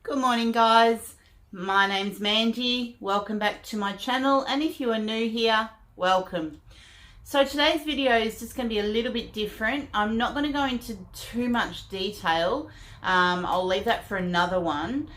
Good morning, guys. My name's Mandy. Welcome back to my channel, and if you are new here, welcome. So today's video is just going to be a little bit different. I'm not going to go into too much detail. I'll leave that for another one.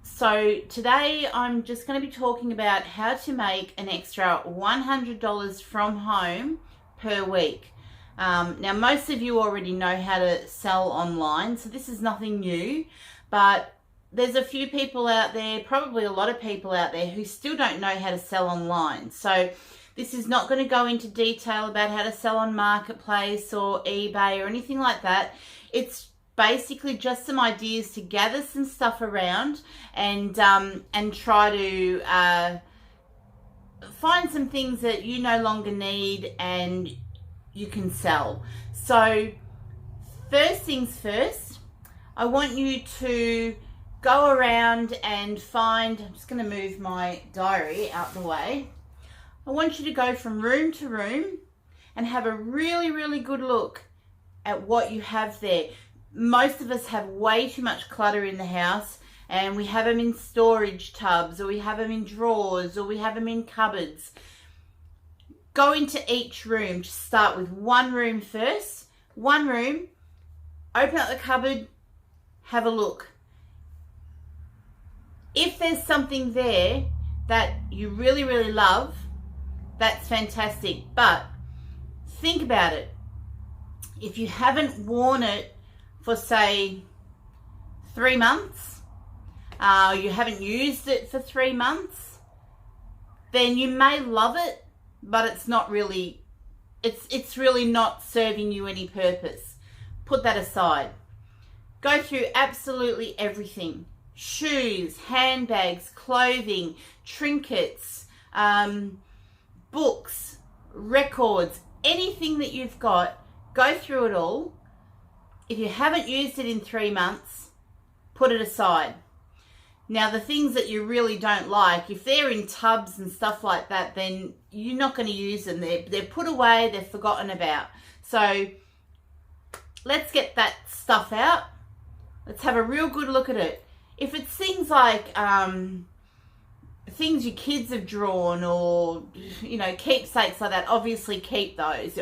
So today I'm just going to be talking about how to make an extra $100 from home per week. Now most of you already know how to sell online, so this is nothing new, but there's a few people out there, probably a lot of people out there, who still don't know how to sell online. So this is not going to go into detail about how to sell on Marketplace or eBay or anything like that. It's basically just some ideas to gather some stuff around and try to find some things that you no longer need and you can sell. So first things first, I want you to go around and find, I'm just going to move my diary out the way. I want you to go from room to room and have a really good look at what you have there. Most of us have way too much clutter in the house, and we have them in storage tubs, or we have them in drawers, or we have them in cupboards. Go into each room. Just start with one room first. One room, open up the cupboard, have a look. If there's something there that you really love, that's fantastic. But think about it. If you haven't worn it for, say, 3 months, you haven't used it for 3 months, then you may love it, but it's not really, it's really not serving you any purpose. Put that aside. Go through absolutely everything. Shoes, handbags, clothing, trinkets, books, records, anything that you've got, go through it all. If you haven't used it in 3 months, put it aside. Now, the things that you really don't like, if they're in tubs and stuff like that, then you're not going to use them. They're put away, they're forgotten about. So let's get that stuff out. Let's have a real good look at it. If it's things like things your kids have drawn, or, you know, keepsakes like that, obviously keep those.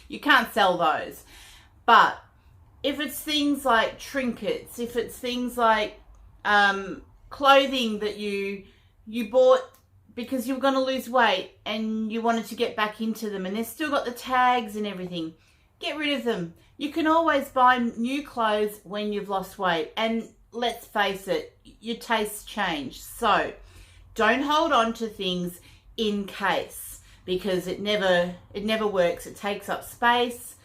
You can't sell those. But if it's things like trinkets, if it's things like clothing that you bought because you were going to lose weight and you wanted to get back into them, and they've still got the tags and everything, get rid of them. You can always buy new clothes when you've lost weight. And let's face it, your tastes change. So don't hold on to things in case, because it never works. It takes up space,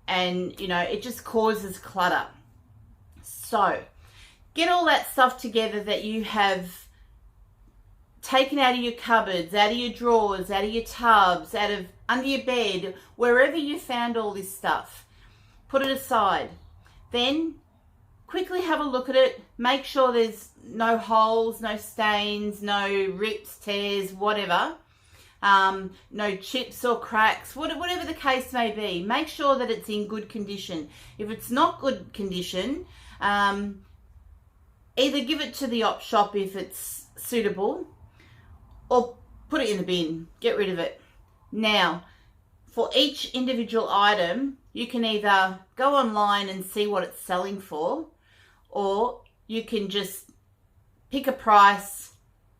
and, you know, it just causes clutter. So get all that stuff together that you have taken out of your cupboards, out of your drawers, out of your tubs, out of under your bed, wherever you found all this stuff. Put it aside. Then quickly have a look at it. Make sure there's no holes, no stains, no rips, tears, whatever. No chips or cracks, whatever the case may be. Make sure that it's in good condition. If it's not good condition, either give it to the op shop if it's suitable, or put it in the bin. Get rid of it. Now, for each individual item, you can either go online and see what it's selling for, or you can just pick a price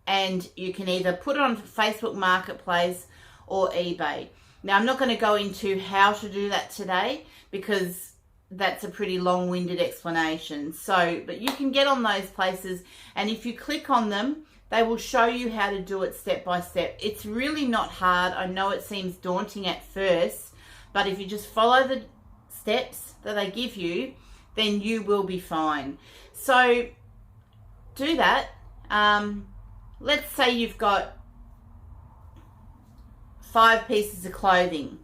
and you can either put it on Facebook Marketplace or eBay. Now, I'm not going to go into how to do that today, because that's a pretty long-winded explanation. So, but you can get on those places, and if you click on them, they will show you how to do it step by step. It's really not hard. I know it seems daunting at first, but if you just follow the steps that they give you, then you will be fine. So do that. Let's say you've got 5 pieces of clothing.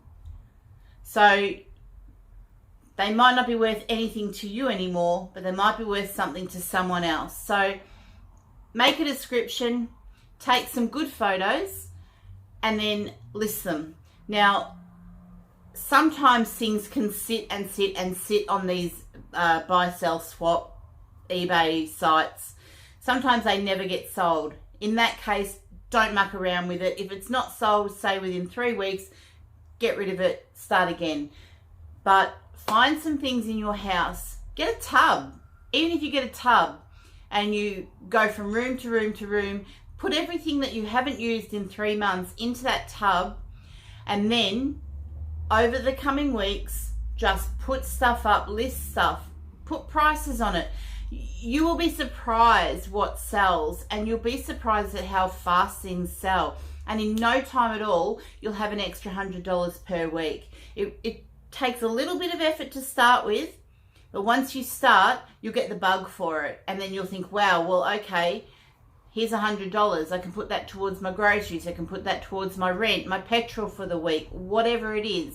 So they might not be worth anything to you anymore, but they might be worth something to someone else. So make a description, take some good photos, and then list them. Now, sometimes things can sit on these buy, sell, swap, eBay sites Sometimes they never get sold. In that case, don't muck around with it. If it's not sold, say within 3 weeks, get rid of it, start again. But find some things in your house. Get a tub. Even if you get a tub and you go from room to room to room, put everything that you haven't used in 3 months into that tub, and then over the coming weeks, just put stuff up, list stuff, put prices on it. You will be surprised what sells, and you'll be surprised at how fast things sell. And in no time at all, you'll have an extra $100 per week. It takes a little bit of effort to start with, but once you start, you'll get the bug for it. And then you'll think, wow, well, okay, here's $100. I can put that towards my groceries. I can put that towards my rent, my petrol for the week, whatever it is.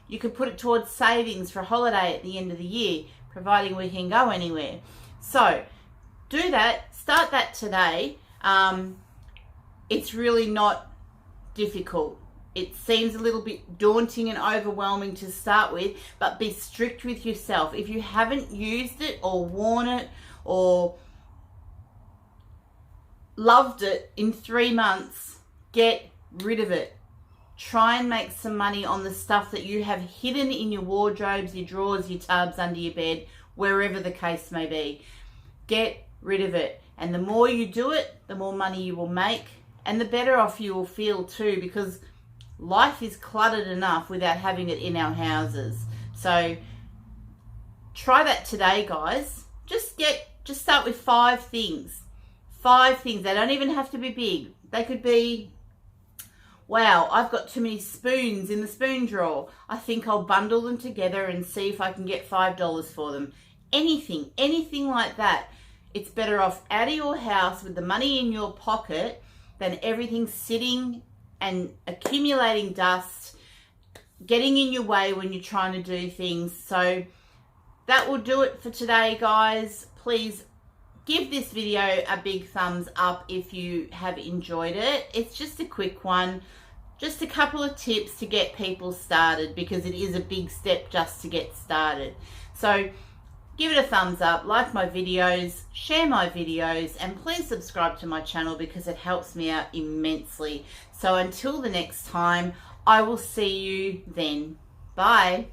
You could put it towards savings for a holiday at the end of the year, providing we can go anywhere. So do that, start that today. It's really not difficult. It seems a little bit daunting and overwhelming to start with, but be strict with yourself. If you haven't used it or worn it or loved it in 3 months, get rid of it. Try and make some money on the stuff that you have hidden in your wardrobes, your drawers, your tubs, under your bed, wherever the case may be. Get rid of it. And the more you do it, the more money you will make, and the better off you will feel too, because life is cluttered enough without having it in our houses. So try that today, guys. Just start with 5 things. 5 things. They don't even have to be big. They could be, wow, I've got too many spoons in the spoon drawer. I think I'll bundle them together and see if I can get $5 for them. Anything like that. It's better off out of your house with the money in your pocket than everything sitting and accumulating dust, getting in your way when you're trying to do things. So that will do it for today, guys. Please give this video a big thumbs up if you have enjoyed it. It's just a quick one, just a couple of tips to get people started, because it is a big step just to get started. So give it a thumbs up, like my videos, share my videos, and please subscribe to my channel because it helps me out immensely. So until the next time, I will see you then. Bye.